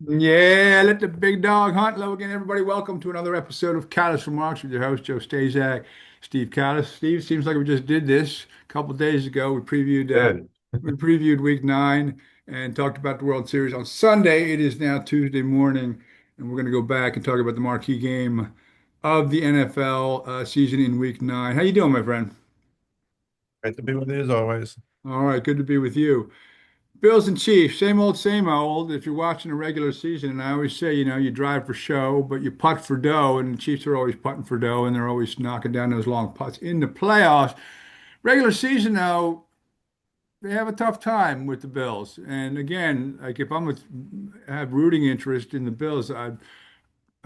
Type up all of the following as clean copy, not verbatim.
Yeah, let the big dog hunt. Hello again, everybody. Welcome to another episode of Kallas Remarks with your host, Joe Staszak, Steve Kallas. Steve, seems like we just did this a couple days ago. Good. We previewed Week 9 and talked about the World Series on Sunday. It is now Tuesday morning, and we're going to go back and talk about the marquee game of the NFL season in Week 9. How you doing, my friend? Great to be with you as always. All right, good to be with you. Bills and Chiefs, same old, same old. If you're watching a regular season, and I always say, you drive for show, but you putt for dough, and the Chiefs are always putting for dough, and they're always knocking down those long putts in the playoffs. Regular season, though, they have a tough time with the Bills. And again, like if I'm with have rooting interest in the Bills, I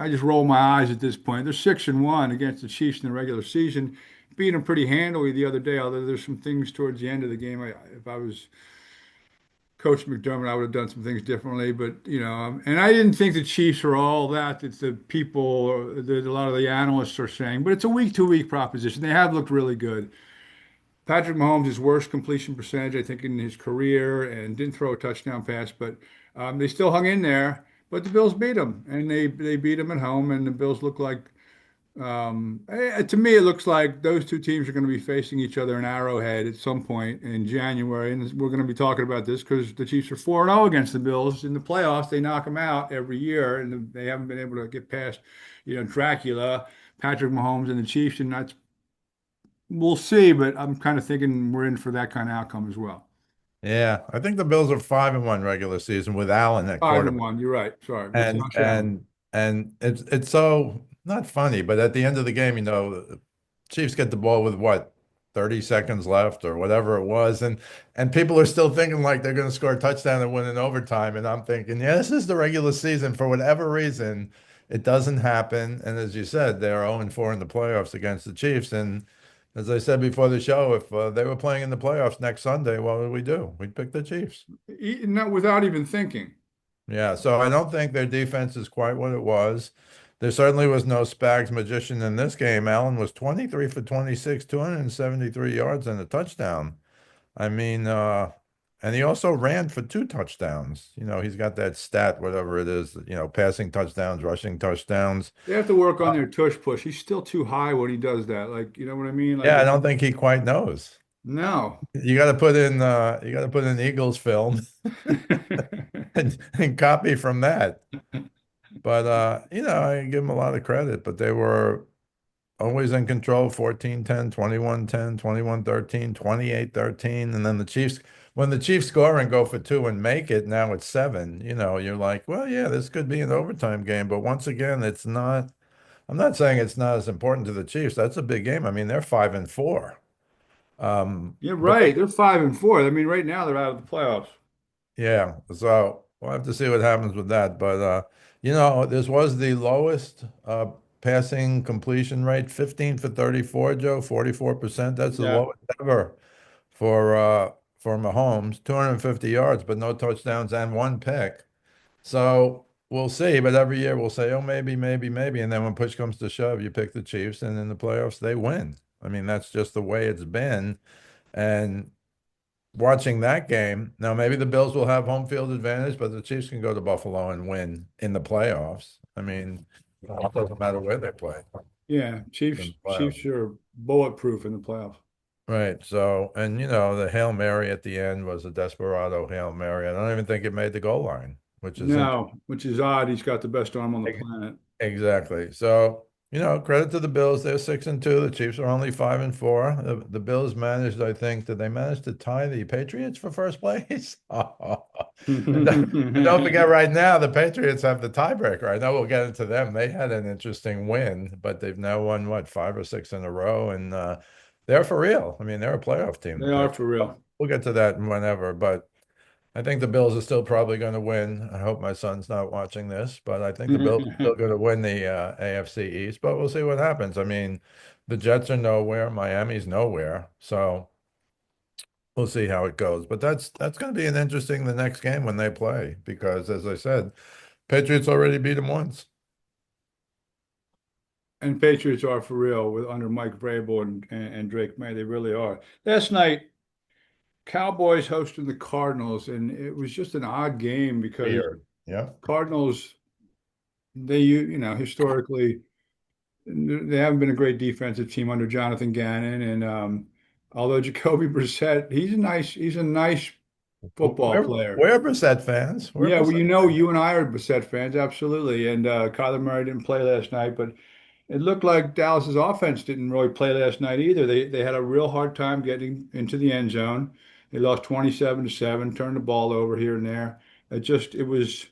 just roll my eyes at this point. They're 6-1 against the Chiefs in the regular season, beat them pretty handily the other day. Although there's some things towards the end of the game, if I was Coach McDermott, I would have done some things differently, but and I didn't think the Chiefs are all that. It's the people that a lot of the analysts are saying, but it's a week-to-week proposition. They have looked really good. Patrick Mahomes, his worst completion percentage, I think, in his career, and didn't throw a touchdown pass, but they still hung in there. But the Bills beat them, and they beat them at home, and the Bills look like to me, it looks like those two teams are going to be facing each other in Arrowhead at some point in January, and we're going to be talking about this because the Chiefs are 4-0 against the Bills in the playoffs. They knock them out every year, and they haven't been able to get past, Dracula, Patrick Mahomes, and the Chiefs, and that's we'll see. But I'm kind of thinking we're in for that kind of outcome as well. Yeah, I think the Bills are 5-1 regular season with Allen at Five and quarterback. one. You're right. Sorry, with And Josh Allen. and and it's so not funny, but at the end of the game, the Chiefs get the ball with what, 30 seconds left or whatever it was, and people are still thinking like they're going to score a touchdown and win in overtime. And I'm thinking, yeah, this is the regular season. For whatever reason, it doesn't happen. And as you said, they're 0-4 in the playoffs against the Chiefs. And as I said before the show, if they were playing in the playoffs next Sunday, what would we do? We'd pick the Chiefs. Not without even thinking. Yeah, so I don't think their defense is quite what it was. There certainly was no Spags magician in this game. Allen was 23 for 26, 273 yards and a touchdown. I mean, and he also ran for two touchdowns. He's got that stat, whatever it is, passing touchdowns, rushing touchdowns. They have to work on their tush push. He's still too high when he does that. Like, you know what I mean? Like, Yeah, I don't think he quite knows. no. You got to put in Eagles film and copy from that. But I give them a lot of credit, but they were always in control, 14-10, 21-10, 21-13, 28-13. And then when the Chiefs score and go for two and make it, now it's seven, you're like, well, yeah, this could be an overtime game. But once again, it's not, I'm not saying it's not as important to the Chiefs. That's a big game. I mean, they're 5-4. You're But right. They're 5-4. I mean, right now they're out of the playoffs. yeah, so we'll have to see what happens with that. But this was the lowest passing completion rate, 15 for 34, Joe, 44%. That's the Yeah. lowest ever for Mahomes, 250 yards, but no touchdowns and one pick. So we'll see. But every year we'll say, oh, maybe, maybe, maybe. And then when push comes to shove, you pick the Chiefs, and in the playoffs they win. I mean, that's just the way it's been. And watching that game. Now, maybe the Bills will have home field advantage, but the Chiefs can go to Buffalo and win in the playoffs. I mean, it doesn't matter where they play Yeah. in Chiefs, the Chiefs playoffs. are bulletproof in the playoffs. Right. So, and the Hail Mary at the end was a desperado Hail Mary. I don't even think it made the goal line, which is interesting. No, which is odd. He's got the best arm on the planet. Exactly. So, credit to the Bills. They're 6-2. The Chiefs are only 5-4. The Bills managed, I think, did they manage to tie the Patriots for first place? And don't forget, right now, the Patriots have the tiebreaker. I know we'll get into them. They had an interesting win, but they've now won, what, five or six in a row, and they're for real. I mean, they're a playoff team, the They are for Patriots. real. We'll get to that whenever, but I think the Bills are still probably going to win. I hope my son's not watching this, but I think the Bills are still going to win the AFC East, but we'll see what happens. I mean, the Jets are nowhere, Miami's nowhere, so we'll see how it goes. But that's going to be an interesting the next game when they play because, as I said, Patriots already beat them once. And Patriots are for real with under Mike Vrabel and Drake May. They really are. Last night, Cowboys hosting the Cardinals, and it was just an odd game because Weird. Yeah. Cardinals, historically, they haven't been a great defensive team under Jonathan Gannon, and although Jacoby Brissett, he's a nice football player. We're Brissett fans. We're Yeah, well, Brissett you and I are Brissett fans, absolutely. And Kyler Murray didn't play last night, but it looked like Dallas's offense didn't really play last night either. They had a real hard time getting into the end zone. They lost 27-7, turned the ball over here and there. It was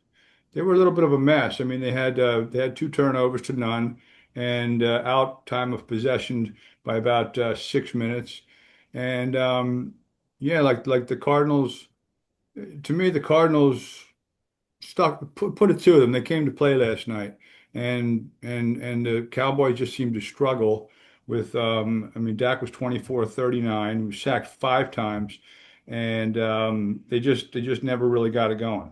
they were a little bit of a mess. I mean, they had two turnovers to none, and out time of possession by about 6 minutes. And yeah, like the Cardinals. To me, the Cardinals put it to them. They came to play last night, and the Cowboys just seemed to struggle with. I mean, Dak was 24-39. He was sacked 5 times, and they just never really got it going.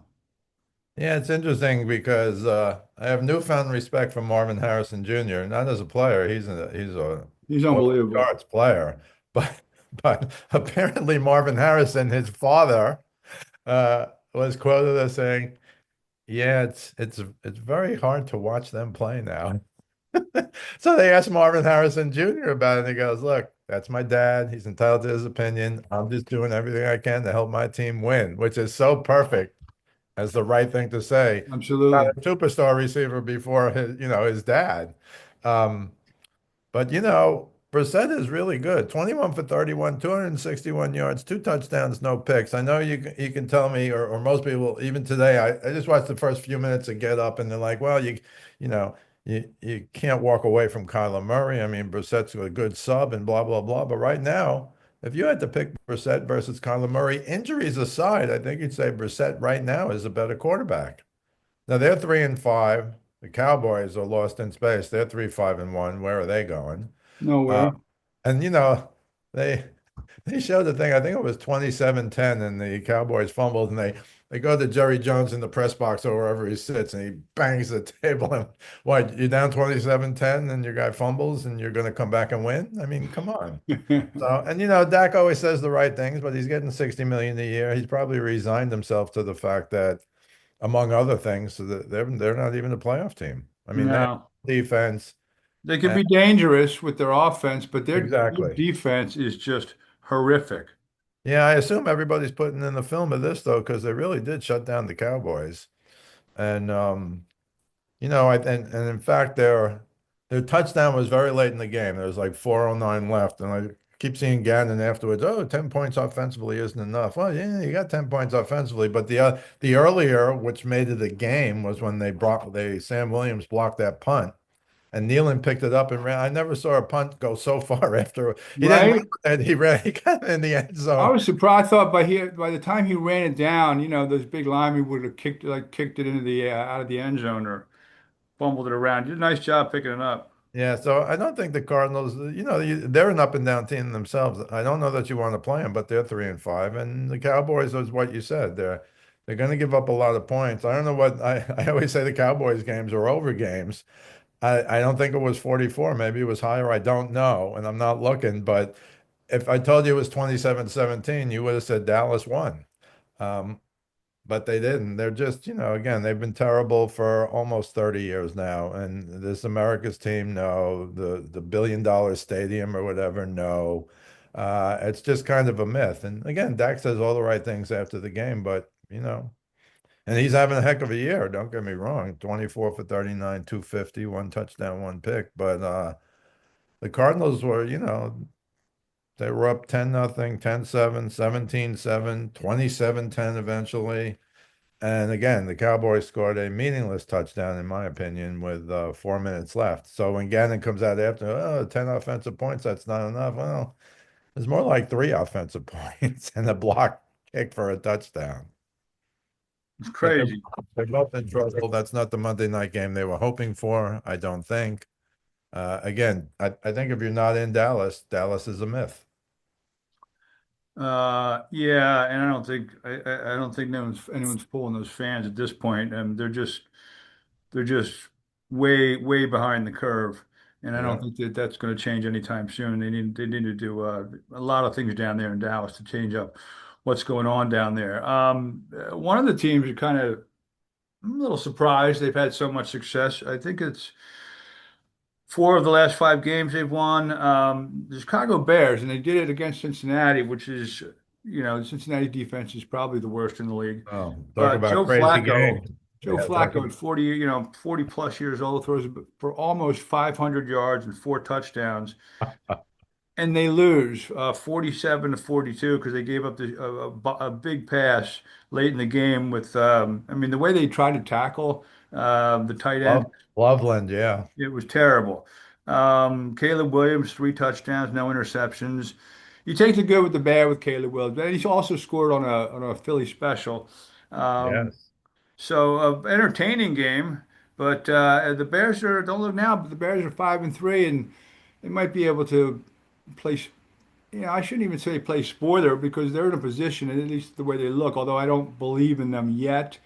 Yeah, it's interesting because I have newfound respect for Marvin Harrison Jr. Not as a player, he's a He's off the unbelievable. charts player, but apparently Marvin Harrison, his father, was quoted as saying, "Yeah, it's very hard to watch them play now." So they asked Marvin Harrison Jr. about it, and he goes, "Look, that's my dad. He's entitled to his opinion. I'm just doing everything I can to help my team win," which is so perfect as the right thing to say. Not Absolutely. a superstar receiver before his dad. Um, but Brissett is really good. 21 for 31, 261 yards, two touchdowns, no picks. I know you can tell me, or most people, even today, I just watched the first few minutes and get up and they're like, well, you know, you can't walk away from Kyler Murray. I mean, Brissett's a good sub and blah, blah, blah. But right now, if you had to pick Brissett versus Kyler Murray, injuries aside, I think you'd say Brissett right now is a better quarterback. Now they're 3-5. The Cowboys are lost in space. They're 3-5-1. Where are they going? Uh, Nowhere. and they they showed the thing. I think it was 27-10, and the Cowboys fumbled, and they go to Jerry Jones in the press box or wherever he sits, and he bangs the table. And what, you're down 27-10, and your guy fumbles, and you're going to come back and win? I mean, come on. So, and Dak always says the right things, but he's getting 60 million a year. He's probably resigned himself to the fact that, among other things, so that they're not even a playoff team. I mean, they have No. defense. They could And be dangerous with their offense, but their exactly. defense is just horrific. Yeah, I assume everybody's putting in the film of this though, because they really did shut down the Cowboys. And and in fact their touchdown was very late in the game. There was like 4:09 left, and I keep seeing Gannon afterwards. Oh, 10 points offensively isn't enough. Well, yeah, you got 10 points offensively, but the earlier, which made it a game, was when they Sam Williams blocked that punt. And Nealon picked it up and ran. I never saw a punt go so far after he didn't run Right? with it. He ran. He got in the end I zone. was surprised. I thought by the time he ran it down, those big linemen would have kicked it into the out of the end zone or fumbled it around. Did a nice job picking it up. Yeah, so I don't think the Cardinals, they're an up and down team themselves. I don't know that you want to play them, but they're 3-5, and the Cowboys is what you said. They're going to give up a lot of points. I don't know what I always say the Cowboys games are over games. I don't think it was 44. Maybe it was higher. I don't know, and I'm not looking. But if I told you it was 27-17, you would have said Dallas won. Um, but they didn't. They're just, again, they've been terrible for almost 30 years now. And this America's team, no. The billion-dollar stadium or whatever, no. It's just kind of a myth. And again, Dak says all the right things after the game, but and he's having a heck of a year. Don't get me wrong. 24 for 39, 250, one touchdown, one pick. But the Cardinals were, they were up 10-0, 10-7, 17-7, 27-10 eventually. And again, the Cowboys scored a meaningless touchdown, in my opinion, with 4 minutes left. So when Gannon comes out after, 10 offensive points, that's not enough. Well, it's more like three offensive points and a block kick for a touchdown. It's But crazy. they're both in trouble. That's not the Monday night game they were hoping for, I don't think. Again, I think if you're not in Dallas, Dallas is a myth. Yeah, and I don't think anyone's pulling those fans at this point, and they're just way behind the curve, and I don't Yeah. think that that's going to change anytime soon. They need to do a lot of things down there in Dallas to change up what's going on down there. One of the teams that kind of I'm a little surprised they've had so much success. I think it's four of the last five games they've won. The Chicago Bears, and they did it against Cincinnati, which is, Cincinnati defense is probably the worst in the league. Oh, talk But about crazy game. Joe Yeah, talk Flacco about, at 40, 40 plus years old, throws for almost 500 yards and four touchdowns. And they lose 47 to 42 because they gave up a big pass late in the game with, I mean, the way they tried to tackle the tight end, Loveland, yeah. it was terrible. Caleb Williams, three touchdowns, no interceptions. You take the good with the bad with Caleb Williams, and he's also scored on a Philly special. Um, Yes. so entertaining game, but the Bears are don't look now, but the Bears are 5-3, and they might be able to play. I shouldn't even say play spoiler because they're in a position, and at least the way they look, although I don't believe in them yet,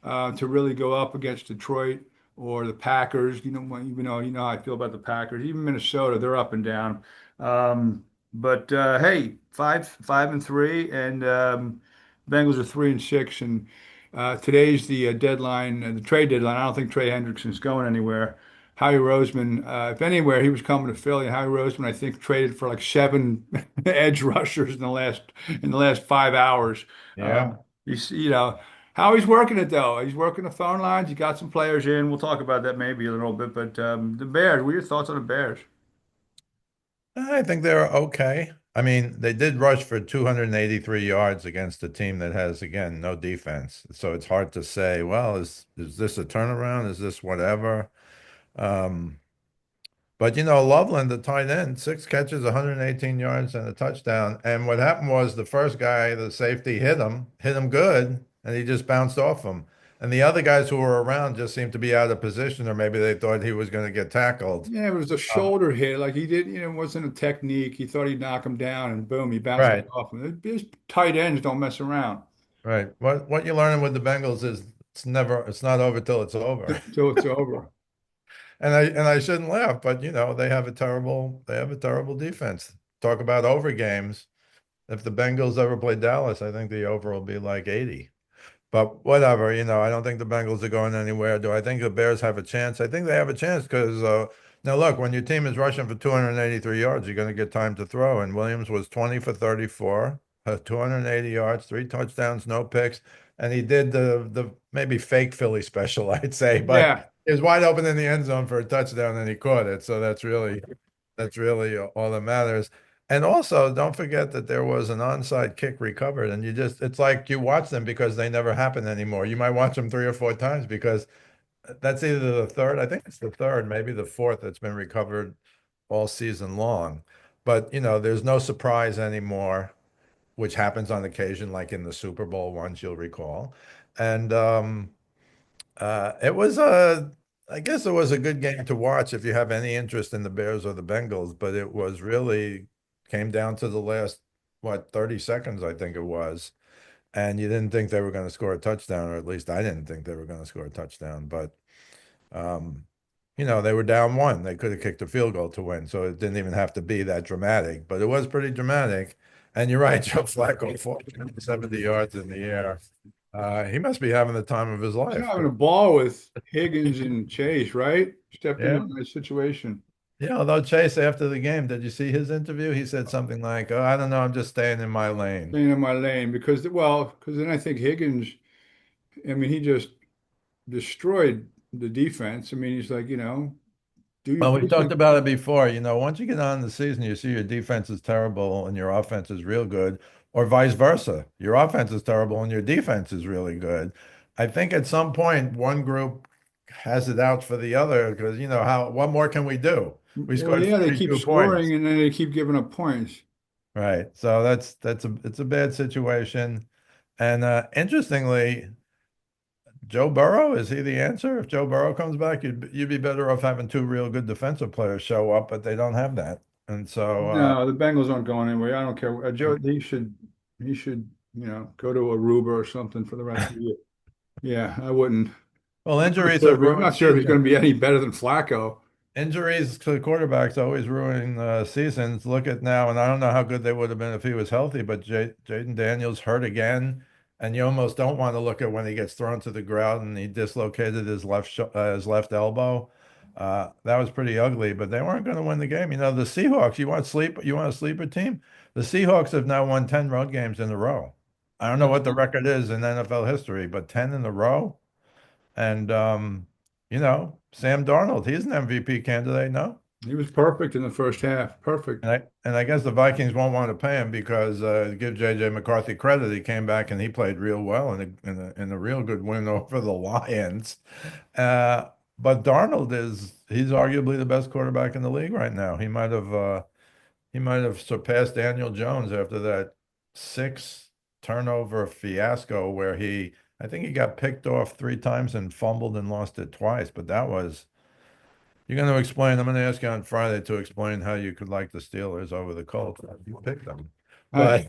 to really go up against Detroit or the Packers. You know how I feel about the Packers. Even Minnesota, they're up and down. But hey, five and three, and Bengals are 3-6, and today's the deadline, the trade deadline. I don't think Trey Hendrickson's going anywhere. Howie Roseman, if anywhere, he was coming to Philly. Howie Roseman, I think, traded for like seven edge rushers in the last 5 hours. Yeah. How he's working it though. He's working the phone lines. He got some players in. We'll talk about that maybe a little bit. But the Bears, what are your thoughts on the Bears? I think they're okay. I mean, they did rush for 283 yards against a team that has, again, no defense. So it's hard to say, well, is this a turnaround? Is this whatever? Um, but Loveland, the tight end, six catches, 118 yards and a touchdown. And what happened was the first guy, the safety, hit him good, and he just bounced off him. And the other guys who were around just seemed to be out of position, or maybe they thought he was going to get tackled. Yeah, it was a Um, shoulder hit. Like he did, it wasn't a technique. He thought he'd knock him down, and boom, he bounced right. off him. These tight ends don't mess around Right. What you're learning with the Bengals is it's not over till it's over. until it's over. And I shouldn't laugh, but they have a terrible defense. Talk about over games. If the Bengals ever play Dallas, I think the over will be like 80. But whatever, I don't think the Bengals are going anywhere. Do I think the Bears have a chance? I think they have a chance because now look, when your team is rushing for 283 yards, you're going to get time to throw. And Williams was 20 for 34, 280 yards, three touchdowns, no picks, and he did the maybe fake Philly special, I'd say, but Yeah, he was wide open in the end zone for a touchdown and he caught it. So that's really all that matters. And also, don't forget that there was an onside kick recovered, and it's like you watch them because they never happen anymore. You might watch them three or four times because that's either the third, I think it's the third, maybe the fourth that's been recovered all season long. But, there's no surprise anymore, which happens on occasion, like in the Super Bowl ones, you'll recall. And it was I guess it was a good game to watch if you have any interest in the Bears or the Bengals, but it was really came down to the last, what, 30 seconds, I think it was. And you didn't think they were going to score a touchdown, or at least I didn't think they were going to score a touchdown. But, um, they were down one. They could have kicked a field goal to win. So it didn't even have to be that dramatic, but it was pretty dramatic. And you're right, Joe Flacco, 470 yards in the air. He must be having the time of his he's life. having a ball with Higgins and Chase, right? Stepped into Yeah. a nice situation. Yeah, although Chase, after the game, did you see his interview? He said something like, "Oh, I don't know, I'm just staying in my lane." Staying in my lane because then I think Higgins, I mean, he just destroyed the defense. I mean, he's like, do your Well, we talked basic. about it before. Once you get on the season, you see your defense is terrible and your offense is real good, or vice versa. Your offense is terrible and your defense is really good. I think at some point, one group has it out for the other because, what more can we do? We Well, scored yeah, they keep 42 points. scoring and then they keep giving up points. Right. So it's a bad situation. And interestingly, Joe Burrow, is he the answer? If Joe Burrow comes back, you'd be better off having two real good defensive players show up, but they don't have that. And so No, the Bengals aren't going anywhere. I don't care. Joe, he should, go to Aruba or something for the rest of the year. Yeah, I wouldn't. well, I'm not injuries sure have if he- I'm ruined not sure if he's going to seasons. be any better than Flacco. Injuries to the quarterbacks always ruin seasons. Look at now, and I don't know how good they would have been if he was healthy, but Jaden Daniels hurt again. and you almost don't want to look at when he gets thrown to the ground and he dislocated his left elbow. That was pretty ugly, but they weren't going to win the game. The Seahawks, you want a sleeper team? The Seahawks have now won 10 road games in a row. I don't know what the record is in NFL history, but 10 in a row. And Sam Darnold, he's an MVP candidate, no? He was perfect in the first half. Perfect. And I guess the Vikings won't want to pay him because to give JJ McCarthy credit, he came back and he played real well in a real good win over the Lions. Uh, but Darnold he's arguably the best quarterback in the league right now. He might have surpassed Daniel Jones after that six turnover fiasco where I think he got picked off 3 times and fumbled and lost it twice. But you're going to explain. I'm going to ask you on Friday to explain how you could like the Steelers over the Colts. You picked them, I,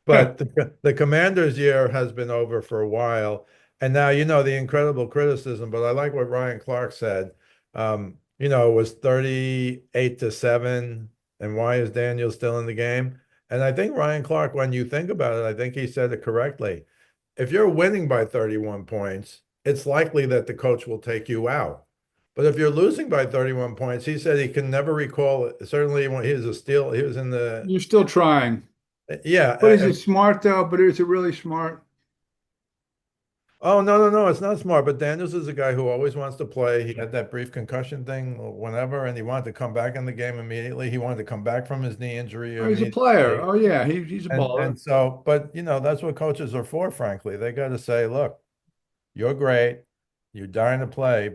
but the Commanders' year has been over for a while, and now the incredible criticism. But I like what Ryan Clark said. It was 38-7, and why is Daniel still in the game? And I think Ryan Clark, when you think about it, I think he said it correctly. If you're winning by 31 points, it's likely that the coach will take you out. But if you're losing by 31 points, he said he can never recall it. Certainly when he was he was in the, you're still trying. But is yeah. it smart though? But is it really smart? Oh, no, no, no, it's not smart. But Daniels is a guy who always wants to play. He had that brief concussion thing whenever, and he wanted to come back in the game immediately. He wanted to come back from his knee injury Oh, he's a player. immediately. Oh yeah, he's a baller. And so, but that's what coaches are for, frankly. They got to say, look, you're great. You're dying to play,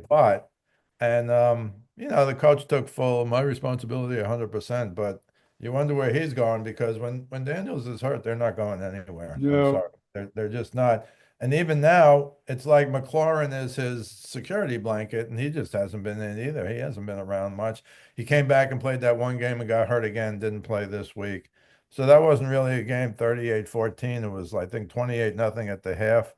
and the coach took full my responsibility 100%, but you wonder where he's going because when Daniels is hurt, they're not going anywhere. I'm No, sorry. They're just not. And even now, it's like McLaurin is his security blanket, and he just hasn't been in either. He hasn't been around much. He came back and played that one game and got hurt again, didn't play this week. So that wasn't really a game 38-14. It was, I think, 28-0 at the half.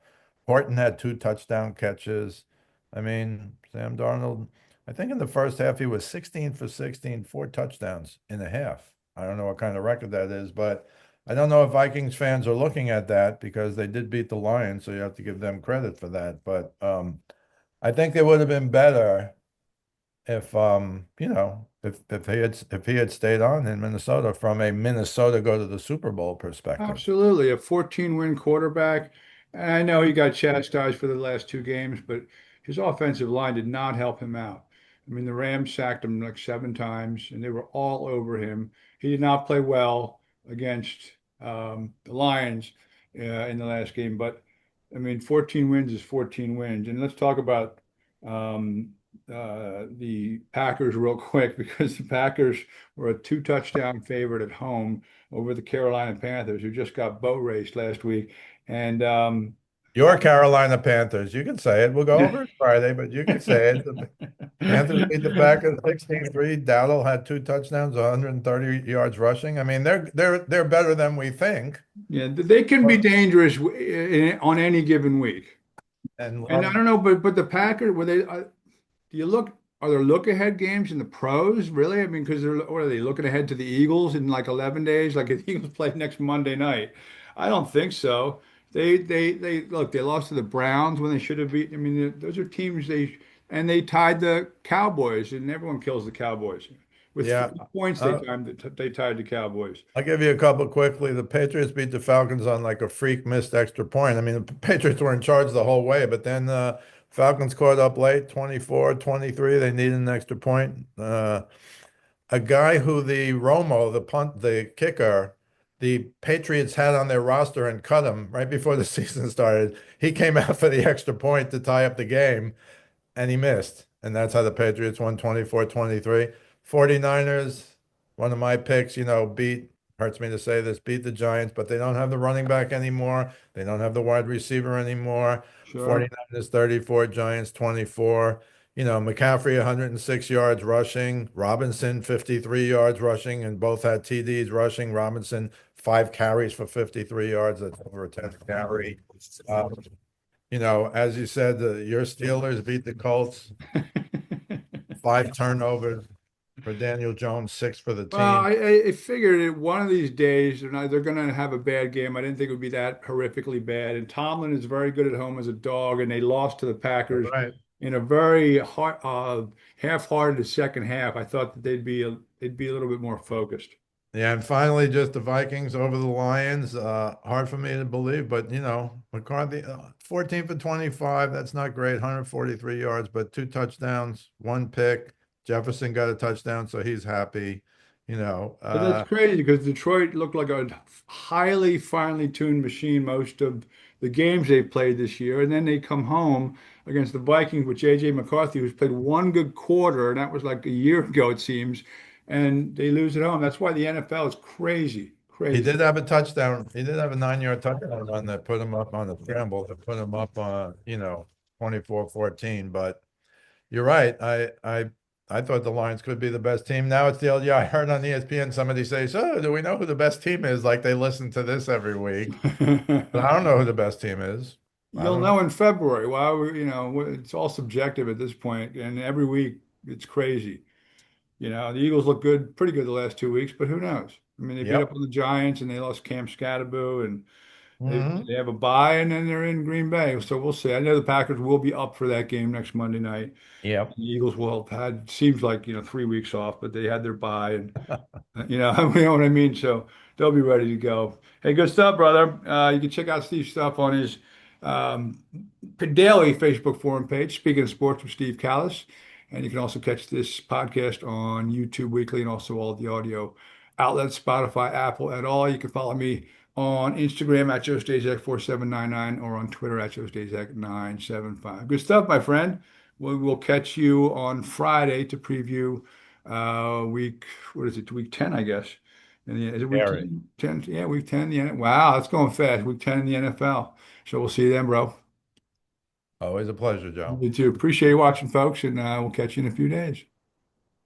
Horton had 2 touchdown catches. I mean, Sam Darnold, I think in the first half he was 16 for 16, 4 touchdowns in a half. I don't know what kind of record that is, but I don't know if Vikings fans are looking at that because they did beat the Lions, so you have to give them credit for that. But I think it would have been better if he had stayed on in Minnesota from a Minnesota go to the Super Bowl perspective. absolutely. A 14-win quarterback. And I know he got chastised for the last two games, but his offensive line did not help him out. I mean, the Rams sacked him like 7 times, and they were all over him. He did not play well against the Lions in the last game, but I mean, 14 wins is 14 wins. And let's talk about um, the Packers real quick because the Packers were a 2 touchdown favorite at home over the Carolina Panthers, who just got boat raced last week. And Your Carolina Panthers, you can say it. We'll go over it Friday, but you can say it. The Panthers beat the Packers 16-3. Dowdle had 2 touchdowns, 130 yards rushing. I mean, they're better than we think. yeah, they can be dangerous on any given week. And And I don't know, but the Packers were they? Do you look? Are there look ahead games in the pros? Really? I mean, because what are they looking ahead to the Eagles in like 11 days? Like the Eagles play next Monday night. I don't think so. They look. They lost to the Browns when they should have beat. I mean, those are teams they tied the Cowboys, and everyone kills the Cowboys with yeah, 3 points. uh, They tied the Cowboys. I'll give you a couple quickly. The Patriots beat the Falcons on like a freak missed extra point. I mean, the Patriots were in charge the whole way, but then Falcons caught up late, 24-23. They needed an extra point. A guy who the kicker, the Patriots had on their roster and cut him right before the season started. He came out for the extra point to tie up the game, and he missed. And that's how the Patriots won 24-23. 49ers, one of my picks, hurts me to say this, beat the Giants, but they don't have the running back anymore. They don't have the wide receiver anymore. Sure. 49ers 34, Giants 24. McCaffrey 106 yards rushing, Robinson 53 yards rushing, and both had TDs rushing. Robinson 5 carries for 53 yards. That's over a 10 carry. As you said, your Steelers beat the Colts, 5 turnovers. for Daniel Jones, 6 for the Well, team. I figured that one of these days they're going to have a bad game. I didn't think it would be that horrifically bad. And Tomlin is very good at home as a dog, and they lost to the Packers Right. in a very half-hearted second half. I thought that they'd be a little bit more focused. Yeah, and finally, just the Vikings over the Lions. Hard for me to believe, but McCarthy, 14 for 25. That's not great. 143 yards, but 2 touchdowns, 1 pick. Jefferson got a touchdown, so he's happy. You know, But that's uh, crazy because Detroit looked like a highly finely tuned machine most of the games they played this year. And then they come home against the Vikings with J.J. McCarthy, who's played one good quarter, and that was like a year ago, it seems, and they lose at home. That's why the NFL is crazy, he crazy. did have a touchdown. He did have a 9 yard touchdown run that put him up on the scramble, that put him up on, 24-14. But you're right. I thought the Lions could be the best team. Now it's the old, yeah, I heard on ESPN somebody say, so do we know who the best team is? Like they listen to this every week. But I don't know who the best team is. I You'll don't know. know in February. Well, it's all subjective at this point, and every week it's crazy. The Eagles look good, pretty good the last 2 weeks, but who knows? I mean, they beat up Yep. on the Giants and they lost Cam Scatterbo and Hmm. they have a bye and then they're in Green Bay. So we'll see. I know the Packers will be up for that game next Monday night. Yep. The Eagles will have had, seems like, 3 weeks off, but they had their bye and you know what I mean? So they'll be ready to go. Hey, good stuff, brother. You can check out Steve's stuff on his um, daily Facebook forum page, Speaking of Sports with Steve Kallas. And you can also catch this podcast on YouTube weekly and also all the audio outlets, Spotify, Apple, and all. You can follow me on Instagram at JoeStazak4799 or on Twitter at JoeStazak975. Good stuff, my friend. We'll catch you on Friday to preview week, what is it, week 10, I guess. And is it week Harry. 10? 10? Yeah, week 10 in the NFL. Wow, that's going fast. Week 10 in the NFL. So we'll see you then, bro. Always a pleasure, Joe. You too. Appreciate you watching, folks, and we'll catch you in a few days.